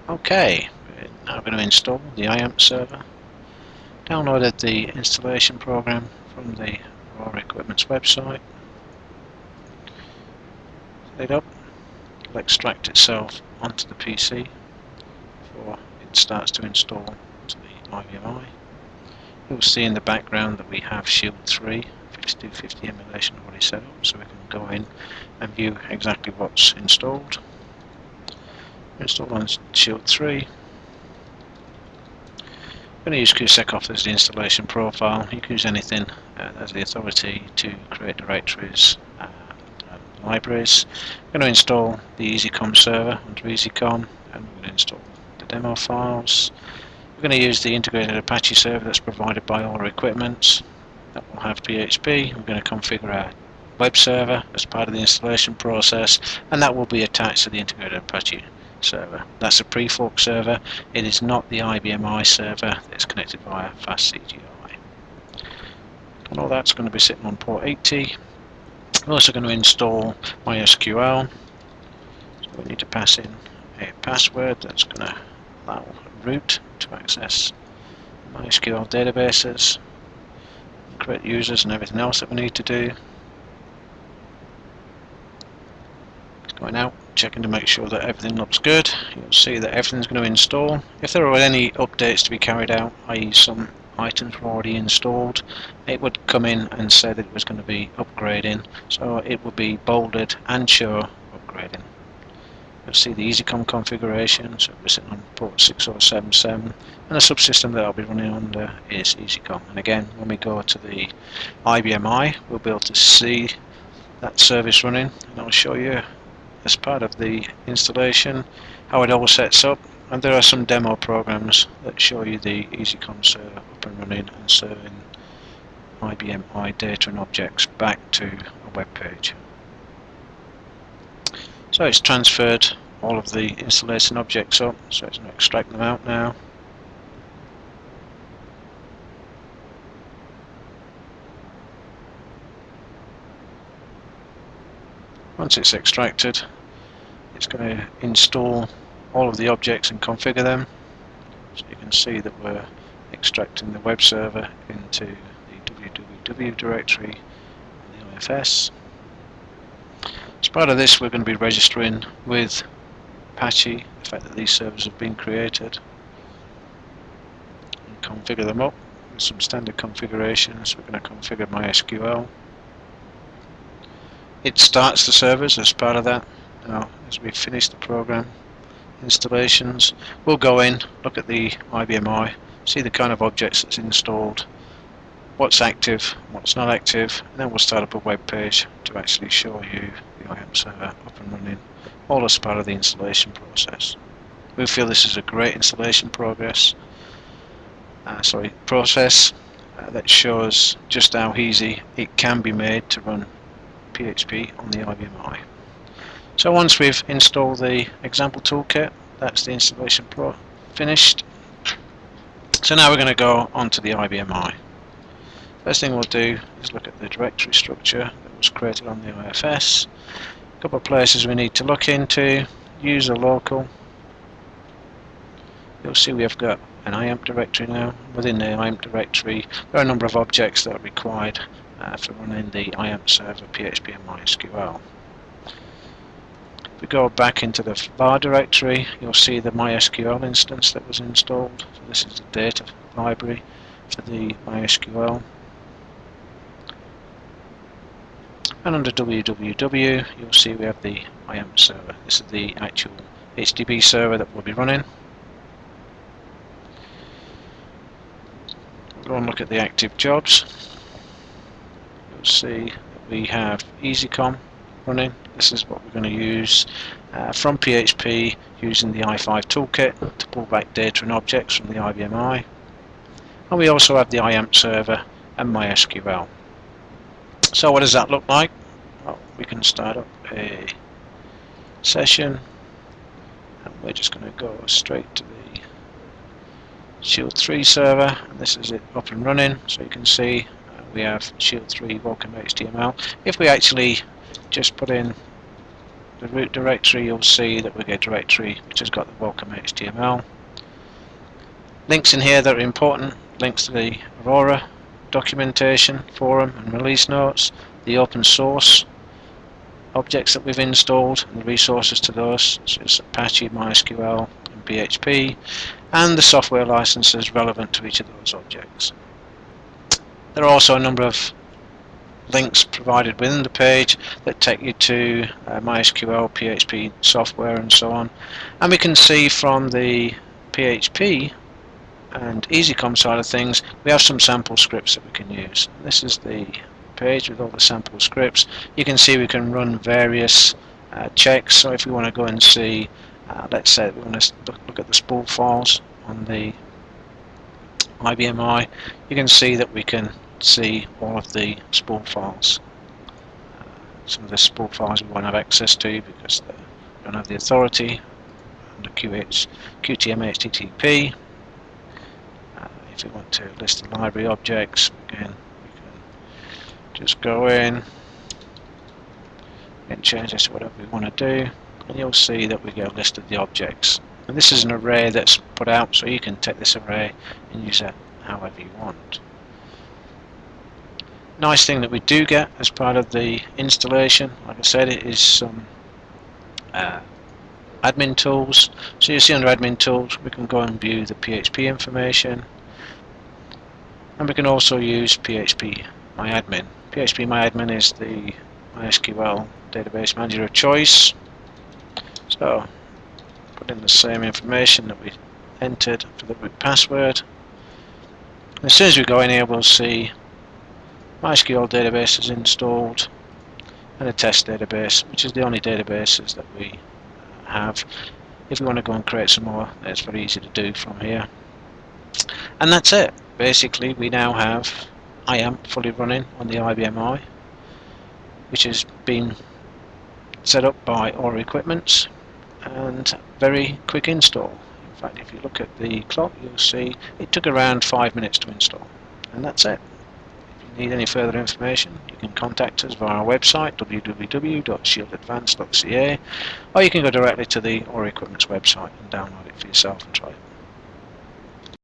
Okay, we're now going to install the iAMP server. Downloaded the installation program from the Aurora Equipment's website. Set it up. It'll extract itself onto the PC before it starts to install to the IBMi. You'll see in the background that we have Shield 3 5250 emulation already set up, so we can go in and view exactly what's installed. Install on Shield 3. I'm going to use QSecOff as the installation profile. You can use anything as the authority to create directories and libraries. I'm going to install the EasyCom server onto EasyCom, and we're going to install the demo files. We're going to use the integrated Apache server that's provided by Aurora Equipment. That will have PHP. We're going to configure our web server as part of the installation process, and that will be attached to the integrated Apache server. That's a pre-fork server. It is not the IBMi server that's connected via fast CGI. And all that's going to be sitting on port 80. We're also going to install MySQL. So we need to pass in a password that's going to allow root to access MySQL databases, create users and everything else that we need to do. Going out, checking to make sure that everything looks good. You'll see that everything's going to install. If there are any updates to be carried out, i.e. some items were already installed, it would come in and say that it was going to be upgrading, so it would be bolded and show upgrading. You'll see the EasyCom configuration, so we're sitting on port 6077, and the subsystem that I'll be running under is EasyCom. And again, when we go to the IBMi, we'll be able to see that service running, and I'll show you as part of the installation how it all sets up. And there are some demo programs that show you the EasyCom server up and running and serving IBMi data and objects back to a web page. So it's transferred all of the installation objects up, so it's going to extract them out now. Once it's extracted, it's going to install all of the objects and configure them. So you can see that we're extracting the web server into the www directory and the IFS. As part of this, we're going to be registering with Apache the fact that these servers have been created, and configure them up with some standard configurations. We're going to configure MySQL. It starts the servers as part of that. Now, as we finish the program installations, we'll go in, look at the IBMi, see the kind of objects that's installed, what's active, what's not active, and then we'll start up a web page to actually show you the iAMP server up and running, all as part of the installation process. We feel this is a great installation process that shows just how easy it can be made to run PHP on the IBMi. So once we've installed the example toolkit, that's the installation finished. So now we're going to go onto the IBMi. First thing we'll do is look at the directory structure that was created on the IFS. A couple of places we need to look into. User local. You'll see we have got an iAMP directory now. Within the iAMP directory, there are a number of objects that are required for running the iAMP server, PHP and MySQL. If we go back into the var directory, you'll see the MySQL instance that was installed. So this is the data library for the MySQL. And under www, you'll see we have the iAMP server. This is the actual HTTP server that we'll be running. We'll go and look at the active jobs. You'll see that we have EasyCom running. This is what we're going to use from PHP using the i5 toolkit to pull back data and objects from the IBMi. And we also have the iAMP server and MySQL. So what does that look like? Well, we can start up a session, and we're just going to go straight to the Shield 3 server, and this is it up and running. So you can see we have Shield 3 welcome HTML. If we actually just put in the root directory, you'll see that we get a directory which has got the welcome HTML. Links in here that are important, links to the Aurora documentation, forum and release notes, the open source objects that we've installed and the resources to those, such as Apache, MySQL and PHP, and the software licenses relevant to each of those objects. There are also a number of links provided within the page that take you to MySQL, PHP software and so on, and we can see from the PHP and EasyCom side of things we have some sample scripts that we can use. This is the page with all the sample scripts. You can see we can run various checks, so if we want to go and see, let's say we want to look at the spool files on the IBMi, you can see that we can see all of the spool files. Some of the spool files we won't have access to because we don't have the authority under QTM HTTP. If we want to list the library objects, again we can just go in and change this to whatever we want to do, and you'll see that we get a list of the objects. And this is an array that's put out, so you can take this array and use it however you want. Nice thing that we do get as part of the installation, like I said, it is some admin tools. So you see under admin tools we can go and view the PHP information, and we can also use PHP MyAdmin. PHP MyAdmin is the MySQL database manager of choice. So put in the same information that we entered for the root password. And as soon as we go in here, we'll see MySQL database is installed and a test database, which is the only databases that we have. If we want to go and create some more, it's very easy to do from here. And that's it. Basically, we now have iAMP fully running on the IBMi, which has been set up by Aura Equipment, and very quick install. In fact, if you look at the clock, you'll see it took around 5 minutes to install, and that's it. If you need any further information, you can contact us via our website www.shieldadvance.ca, or you can go directly to the Aura Equipment's website and download it for yourself and try it.